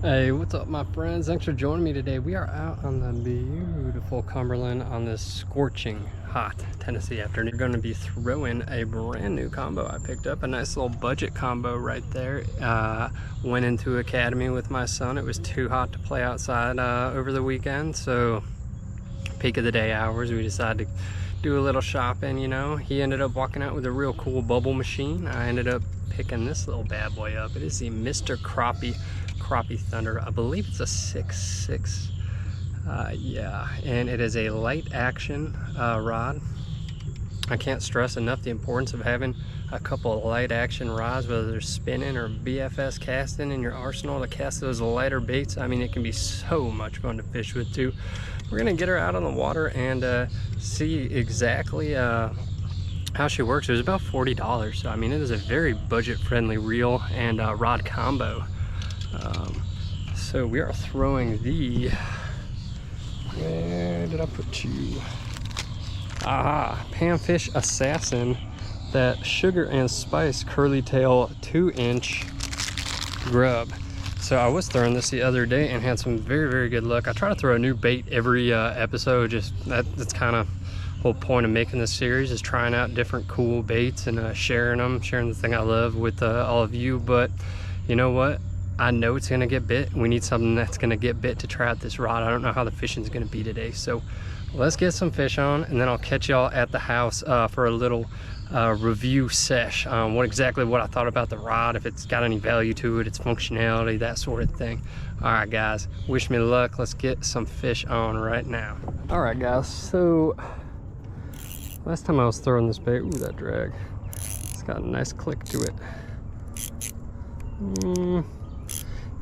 Hey, what's up my friends? Thanks for joining me today. We are out on the beautiful Cumberland on this scorching hot Tennessee afternoon. We're going to be throwing a brand new combo I picked up, a nice little budget combo right there. Went into Academy with my son. It was too hot to play outside over the weekend, so peak of the day hours we decided to do a little shopping. You know, he ended up walking out with a real cool bubble machine. I ended up picking this little bad boy up. It is the Mr. Crappie Thunder. I believe it's a 6.6. Yeah, and it is a light action rod. I can't stress enough the importance of having a couple of light action rods, whether they're spinning or BFS casting in your arsenal to cast those lighter baits. I mean, it can be so much fun to fish with too. We're gonna get her out on the water and see exactly how she works. It was about $40, so I mean, it is a very budget-friendly reel and rod combo. So we are throwing the, where did I put you? Aha, Panfish Assassin, that sugar and spice curly tail 2-inch grub. So I was throwing this the other day and had some very good luck. I try to throw a new bait every episode. Just that's kind of the whole point of making this series, is trying out different cool baits and sharing the thing I love with all of you. But you know what? I know it's gonna get bit. We need something that's gonna get bit to try out this rod. I don't know how the fishing's gonna be today. So let's get some fish on, and then I'll catch y'all at the house for a little review sesh on what I thought about the rod, if it's got any value to it, its functionality, that sort of thing. All right, guys, wish me luck. Let's get some fish on right now. All right, guys, so last time I was throwing this bait, ooh, that drag. It's got a nice click to it.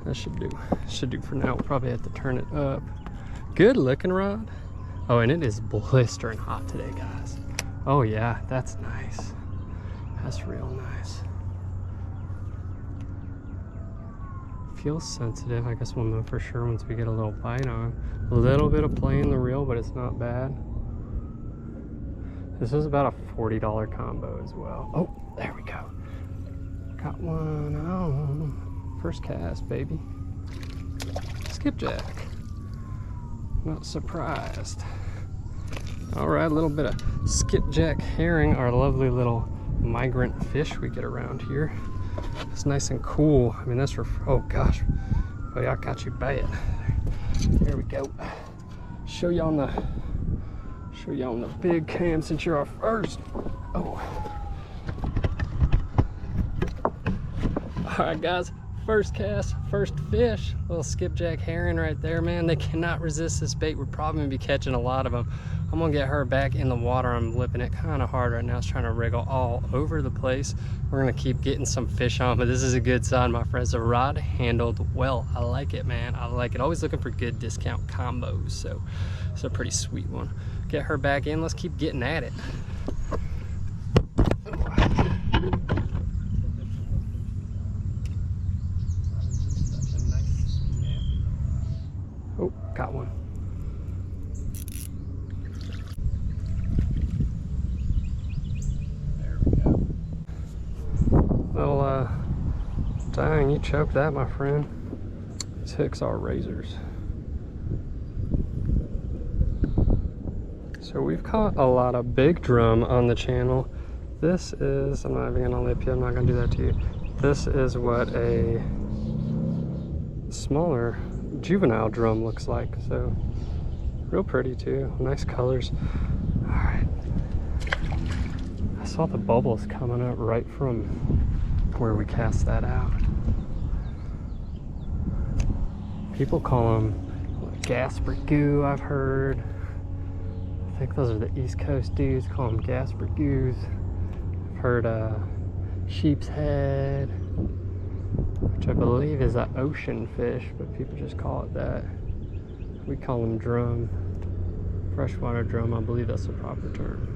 That should do for now. We'll probably have to turn it up. Good looking rod. Oh, and it is blistering hot today, guys. Oh yeah, that's nice. That's real nice. Feels sensitive. I guess we'll know for sure once we get a little bite on. A little bit of play in the reel, but it's not bad. This is about a $40 combo as well. Oh, there we go. Got one on. First cast, baby. Skipjack. Not surprised. All right, a little bit of skipjack herring, our lovely little migrant fish we get around here. It's nice and cool. I mean, that's for, oh gosh. Oh yeah, I got you bad. There we go. Show you on the big cam since you're our first. Oh. All right, guys. First cast, first fish, little skipjack herring right there, man. They cannot resist this bait. We're probably gonna be catching a lot of them. I'm gonna get her back in the water. I'm lipping it kind of hard right now. It's trying to wriggle all over the place. We're gonna keep getting some fish on, but this is a good sign, my friends. The rod handled well. I like it, man. I like it. Always looking for good discount combos, so it's a pretty sweet one. Get her back in. Let's keep getting at it. Oh, got one. There we go. Little dang, you choked that, my friend. These hooks are razors. So we've caught a lot of big drum on the channel. This is, I'm not even gonna lip you, I'm not gonna do that to you. This is what a smaller juvenile drum looks like. So real pretty too, nice colors. All right, I saw the bubbles coming up right from where we cast that out. People call them Gasper goo, I've heard. I think those are the East Coast dudes, call them Gasper goos. I've heard sheep's head, which I believe is an ocean fish, but people just call it that. We call them drum, freshwater drum. I believe that's the proper term.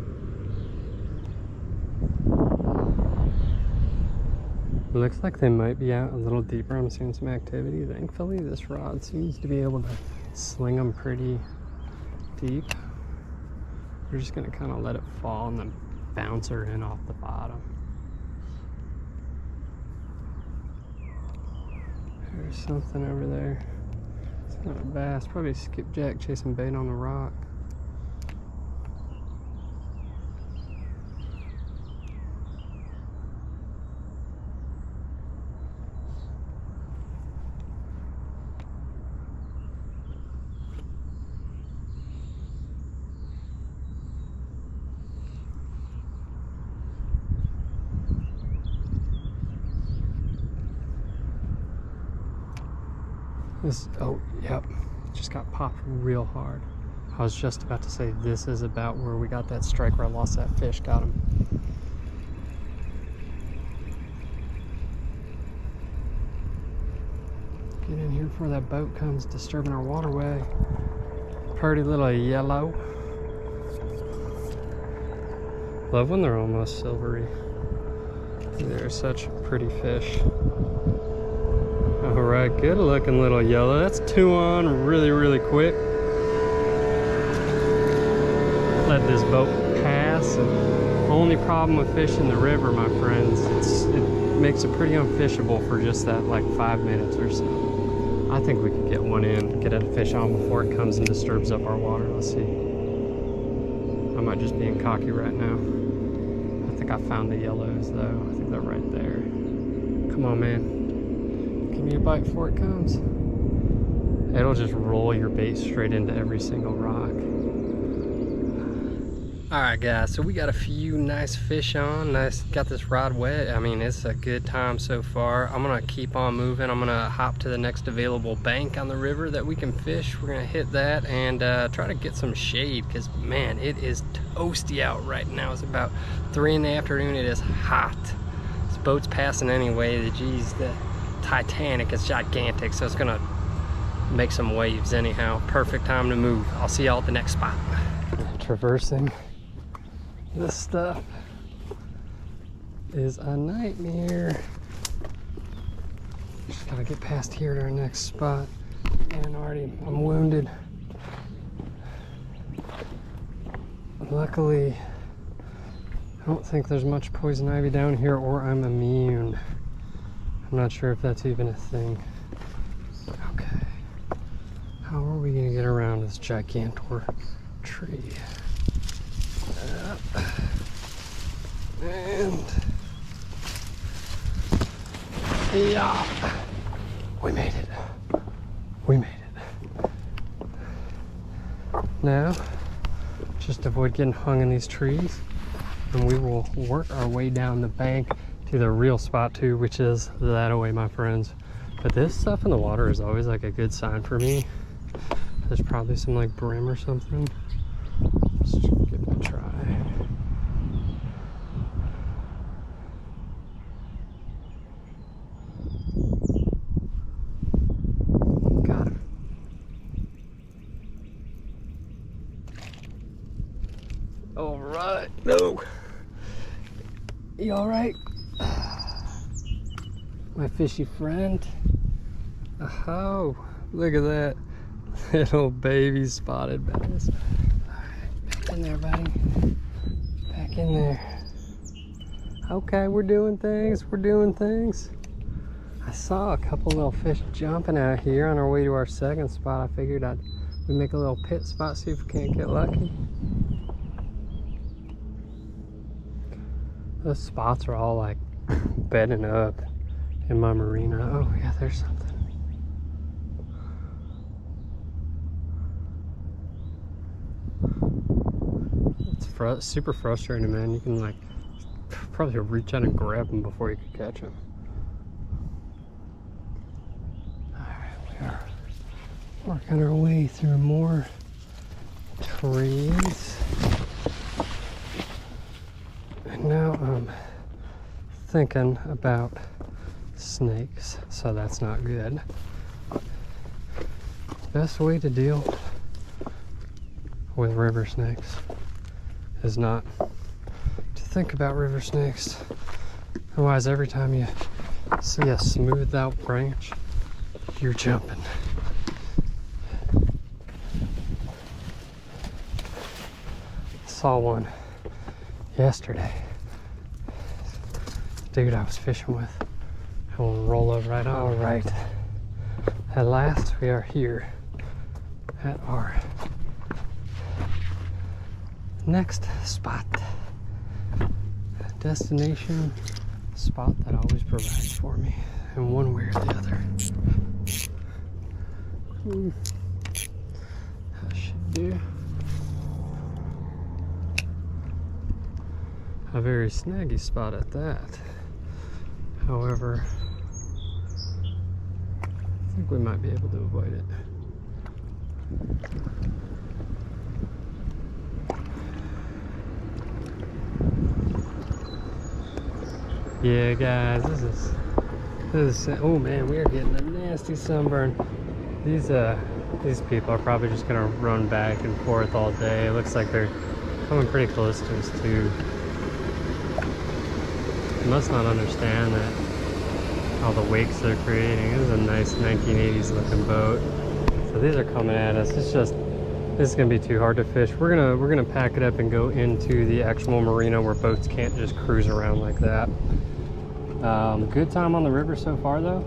It looks like they might be out a little deeper. I'm seeing some activity. Thankfully, this rod seems to be able to sling them pretty deep. We're just gonna kind of let it fall and then bounce her in off the bottom. There's something over there. It's not a bass, probably a skipjack chasing bait on the rock. This, oh, yep, just got popped real hard. I was just about to say this is about where we got that strike where I lost that fish, got him. Get in here before that boat comes disturbing our waterway. Pretty little yellow. Love when they're almost silvery. They're such pretty fish. Alright, good looking little yellow. That's 2 on really quick. Let this boat pass. And only problem with fishing the river, my friends, it makes it pretty unfishable for just that like 5 minutes or so. I think we could get one in, get a fish on before it comes and disturbs up our water. Let's see. I might just being cocky right now. I think I found the yellows though. I think they're right there. Come on, man. Give me a bite before it comes. It'll just roll your bait straight into every single rock. Alright guys, so we got a few nice fish on. Got this rod wet. I mean, it's a good time so far. I'm gonna keep on moving. I'm gonna hop to the next available bank on the river that we can fish. We're gonna hit that and try to get some shade because man, it is toasty out right now. It's about 3 in the afternoon. It is hot. This boat's passing anyway. The Titanic is gigantic, so it's gonna make some waves anyhow. Perfect time to move. I'll see y'all at the next spot. Traversing this stuff is a nightmare. Just gotta get past here to our next spot. And I'm wounded. Luckily, I don't think there's much poison ivy down here, or I'm immune. I'm not sure if that's even a thing. Okay. How are we gonna get around this gigantor tree? And yeah, we made it. We made it. Now, just avoid getting hung in these trees, and we will work our way down the bank to the real spot too, which is that away, my friends. But this stuff in the water is always like a good sign for me. There's probably some like brim or something. Let's give it a try. Got him. All right. No. You all right? My fishy friend. Oh, look at that little baby spotted bass. All right, back in there, buddy. Back in there. Okay, we're doing things. We're doing things. I saw a couple little fish jumping out here on our way to our second spot. I figured we'd make a little pit spot, see if we can't get lucky. Those spots are all like bedding up in my marina. Oh yeah, there's something. It's super frustrating, man. You can like probably reach out and grab them before you can catch them. Alright, we are working our way through more trees. And now I'm thinking about snakes, so that's not good. Best way to deal with river snakes is not to think about river snakes. Otherwise, every time you see a smoothed out branch, you're jumping. Saw one yesterday. Dude I was fishing with. I will roll over right on. All right, At last, we are here at our next spot. Destination spot that always provides for me in one way or the other. I should do. A very snaggy spot at that. However, I think we might be able to avoid it. Yeah, guys, this is. Oh man, we are getting a nasty sunburn. These people are probably just gonna run back and forth all day. It looks like they're coming pretty close to us too. They must not understand that all the wakes they're creating. This is a nice 1980s looking boat. So these are coming at us. This is gonna be too hard to fish. We're gonna pack it up and go into the actual marina where boats can't just cruise around like that. Good time on the river so far though.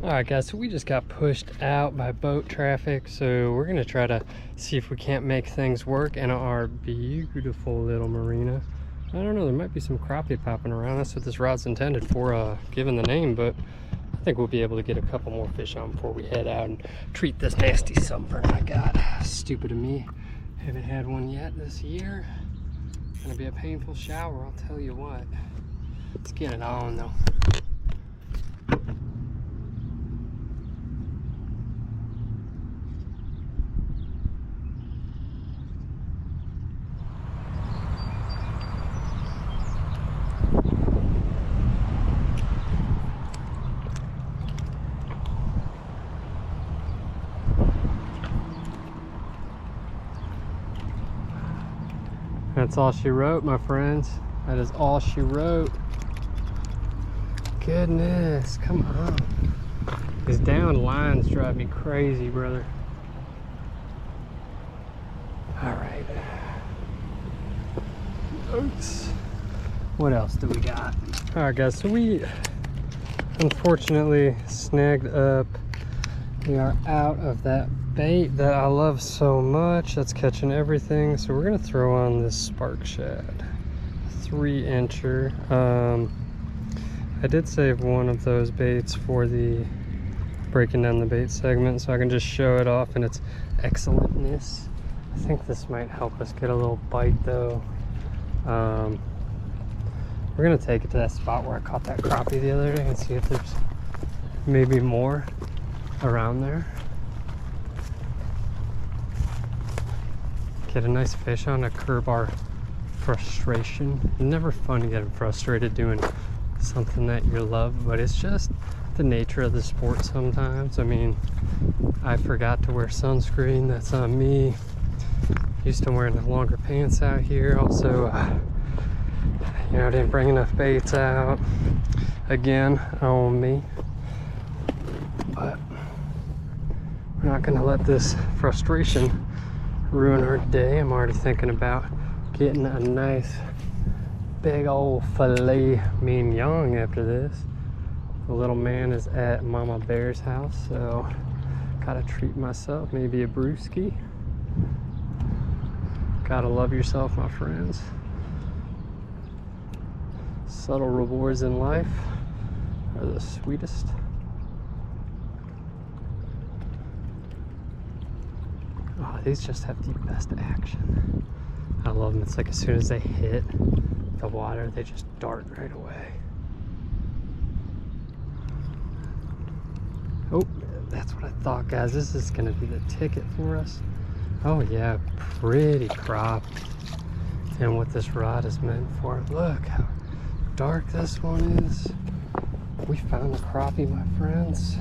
All right guys, so we just got pushed out by boat traffic, so we're gonna try to see if we can't make things work in our beautiful little marina. I don't know, there might be some crappie popping around. That's what this rod's intended for, given the name, but I think we'll be able to get a couple more fish on before we head out and treat this nasty sunburn I got. Stupid of me, haven't had one yet this year. It's gonna be a painful shower, I'll tell you what. Let's get it on though. That's all she wrote, my friends. That is all she wrote. Goodness, come on. These down lines drive me crazy, brother. All right. Oops. What else do we got? All right, guys, so we unfortunately snagged up. We are out of that bait that I love so much. That's catching everything. So we're gonna throw on this spark shad, 3-incher. I did save one of those baits for the breaking down the bait segment, so I can just show it off in its excellentness. I think this might help us get a little bite though. We're gonna take it to that spot where I caught that crappie the other day and see if there's maybe more around there. Get a nice fish on to curb our frustration. Never fun getting frustrated doing something that you love, but it's just the nature of the sport sometimes. I mean, I forgot to wear sunscreen, that's on me. Used to wearing the longer pants out here. Also, you know, didn't bring enough baits out. Again, on me. But we're not gonna let this frustration ruin our day. I'm already thinking about getting a nice big old filet mignon after this. The little man is at Mama Bear's house, so gotta treat myself, maybe a brewski. Gotta love yourself, my friends. Subtle rewards in life are the sweetest. Oh, these just have the best action. I love them. It's like as soon as they hit the water, they just dart right away. Oh, that's what I thought, guys. This is gonna be the ticket for us. Oh yeah, pretty crop. And what this rod is meant for. Look how dark this one is. We found the crappie, my friends.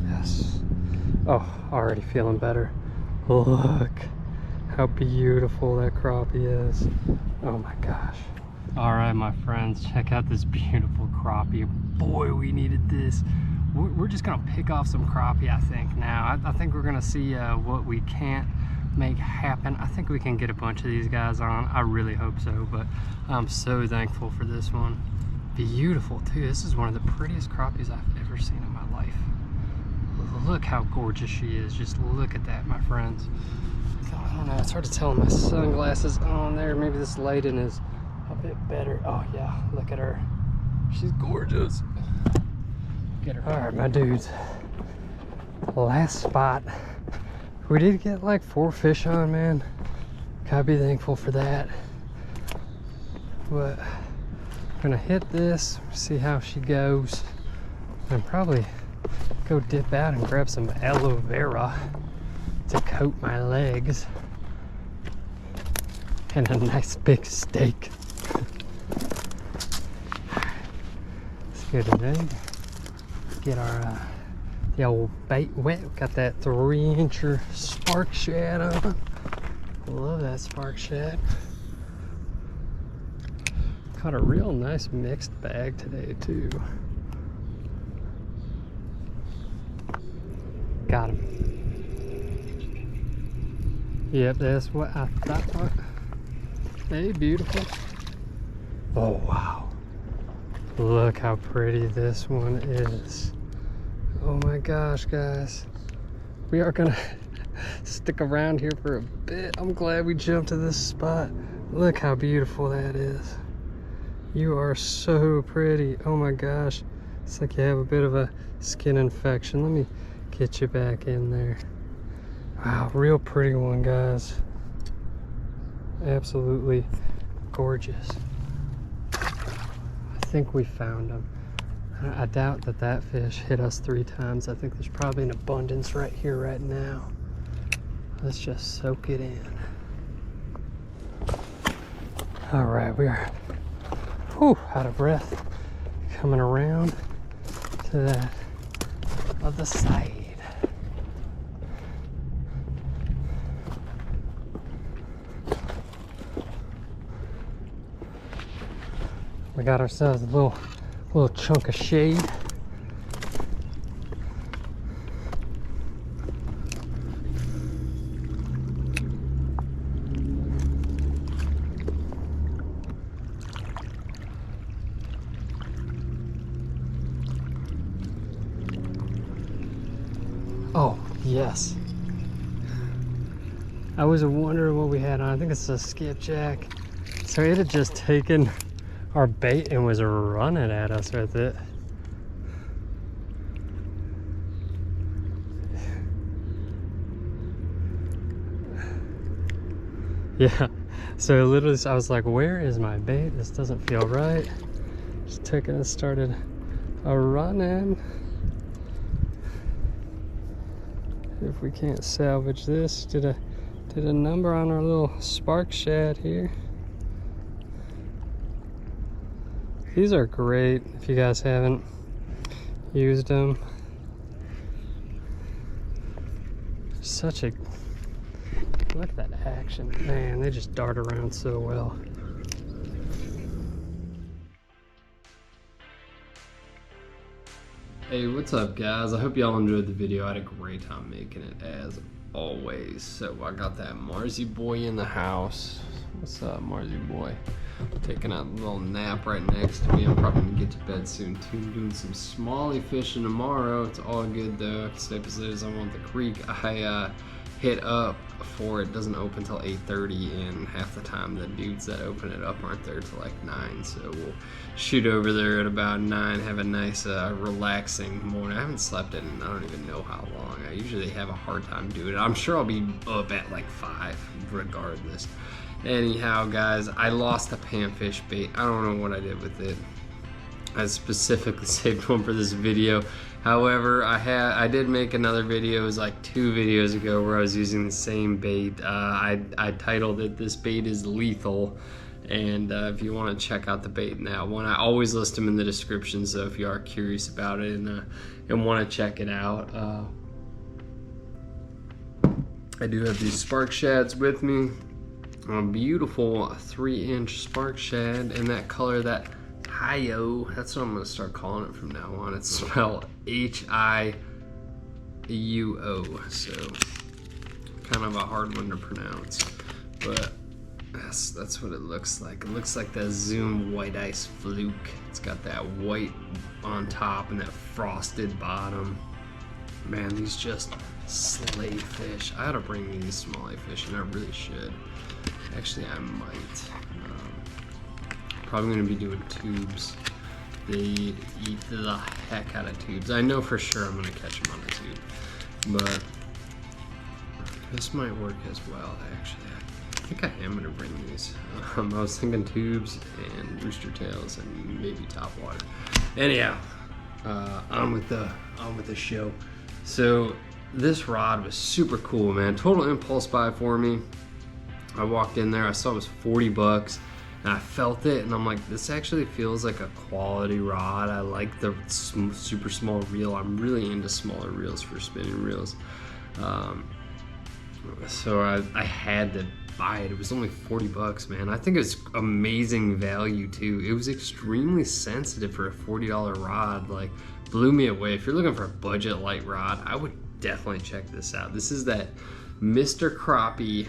Yes. Oh, already feeling better. Look how beautiful that crappie is. Oh my gosh. All right, my friends, check out this beautiful crappie. Boy, we needed this. We're just gonna pick off some crappie, I think, now. I think we're gonna see what we can't make happen. I think we can get a bunch of these guys on. I really hope so, but I'm so thankful for this one. Beautiful too. This is one of the prettiest crappies I've ever seen in my life. look how gorgeous she is. Just look at that, my friends. I don't know, it's hard to tell with my sunglasses on there. Maybe this lighting is a bit better. Oh yeah, look at her. She's gorgeous. Get her. All right, my dudes. Last spot. We did get like 4 fish on, man. Gotta be thankful for that. But I'm gonna hit this, see how she goes, and probably go dip out and grab some aloe vera to coat my legs, and a nice big steak. Let's go today. Get our the old bait wet. Got that 3-incher spark shad on. Love that spark shad. Caught a real nice mixed bag today too. Got him. Yep, that's what I thought. Hey, beautiful. Oh wow. Look how pretty this one is. Oh my gosh, guys. We are gonna stick around here for a bit. I'm glad we jumped to this spot. Look how beautiful that is. You are so pretty. Oh my gosh. It's like you have a bit of a skin infection. Let me get you back in there. Wow, real pretty one, guys. Absolutely gorgeous. I think we found him. I doubt that that fish hit us 3 times. I think there's probably an abundance right here, right now. Let's just soak it in. All right, we are out of breath. Coming around to that other side. We got ourselves a little chunk of shade. Oh, yes. I was wondering what we had on. I think it's a skipjack. So it had just taken our bait and was running at us with it. Yeah, so literally I was like, where is my bait? This doesn't feel right. Just took it and started running. If we can't salvage this, did a number on our little spark shad here. These are great if you guys haven't used them. Such a, look at that action. Man, they just dart around so well. Hey, what's up guys? I hope y'all enjoyed the video. I had a great time making it as always. So I got that Marzi boy in the house. What's up, Marzi boy? Taking a little nap right next to me. I'm probably gonna get to bed soon too. I'm doing some smallie fishing tomorrow. It's all good though. I can stay up as late as I want at the creek. I hit up for it doesn't open till 8:30, and half the time the dudes that open it up aren't there till like 9. So we'll shoot over there at about 9, have a nice relaxing morning. I haven't slept in I don't even know how long. I usually have a hard time doing it. I'm sure I'll be up at like 5 regardless. Anyhow, guys, I lost a panfish bait. I don't know what I did with it. I specifically saved one for this video. However, I did make another video. It was like 2 videos ago where I was using the same bait. I titled it "This Bait is Lethal," and if you want to check out the bait in that one, I always list them in the description. So if you are curious about it and want to check it out, I do have these spark shads with me. A beautiful 3-inch spark shad in that color, that Hi-Yo. That's what I'm gonna start calling it from now on. It's spelled H-I-U-O, so kind of a hard one to pronounce, but that's what it looks like. It looks like that Zoom white ice fluke. It's got that white on top and that frosted bottom. Man, these just slay fish. I ought to bring these smallie fish, and I really should. Actually, I might. Probably gonna be doing tubes. They eat the heck out of tubes. I know for sure I'm gonna catch them on a tube, but this might work as well. Actually, I think I am gonna bring these. I was thinking tubes and rooster tails and maybe topwater. Anyhow, on with the show. So this rod was super cool, man. Total impulse buy for me. I walked in there, I saw it was 40 bucks, and I felt it, and I'm like, this actually feels like a quality rod. I like the super small reel. I'm really into smaller reels for spinning reels. So I had to buy it. It was only 40 bucks, man. I think it's amazing value too. It was extremely sensitive for a $40 rod. Like, blew me away. If you're looking for a budget light rod, I would definitely check this out. This is that Mr. Crappie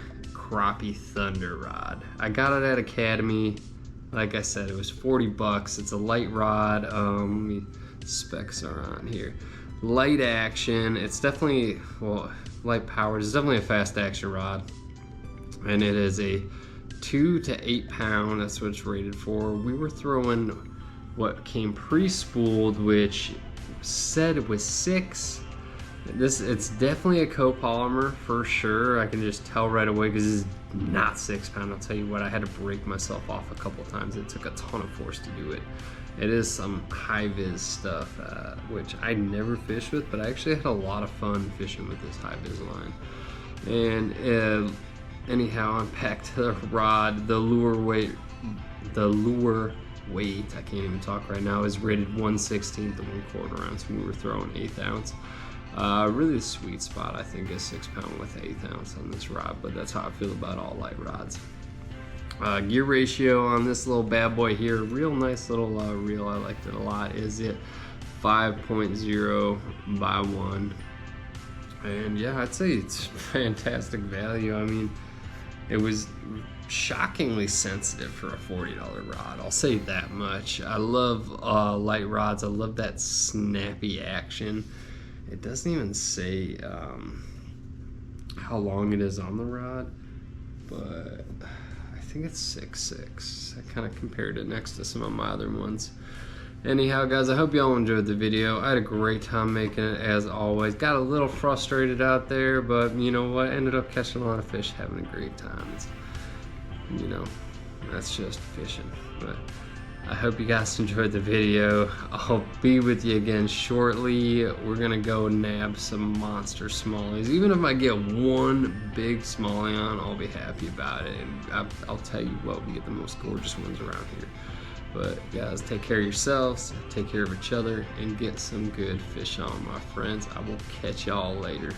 Thunder rod. I got it at Academy. Like I said, it was 40 bucks. It's a light rod. Specs are on here. Light action. It's definitely, well, light powered. It's definitely a fast action rod. And it is a 2 to 8 pound. That's what it's rated for. We were throwing what came pre-spooled, which said it was 6. It's definitely a copolymer for sure. I can just tell right away because this is not 6 pound. I'll tell you what, I had to break myself off a couple times. It took a ton of force to do it. It is some high vis stuff, which I never fished with, but I actually had a lot of fun fishing with this high vis line. And anyhow, I'm back to the rod. The lure weight, I can't even talk right now, is rated 1/16 to 1/4 ounce. We were throwing 1/8 ounce. Really the sweet spot, I think, is 6 pound with 1/8 ounce on this rod, but that's how I feel about all light rods. Gear ratio on this little bad boy here, real nice little reel. I liked it a lot. Is it 5.0 by 1? And yeah, I'd say it's fantastic value. I mean, it was shockingly sensitive for a $40 rod. I'll say that much. I love light rods. I love that snappy action. It doesn't even say how long it is on the rod, but I think it's 6.6. I kind of compared it next to some of my other ones. Anyhow, guys, I hope y'all enjoyed the video. I had a great time making it, as always. Got a little frustrated out there, but you know what? Ended up catching a lot of fish, having a great time. It's, you know, that's just fishing. But I hope you guys enjoyed the video. I'll be with you again shortly. We're gonna go nab some monster smallies. Even if I get one big smallie on, I'll be happy about it. And I'll tell you what, we get the most gorgeous ones around here. But guys, take care of yourselves, take care of each other, and get some good fish on, my friends. I will catch y'all later.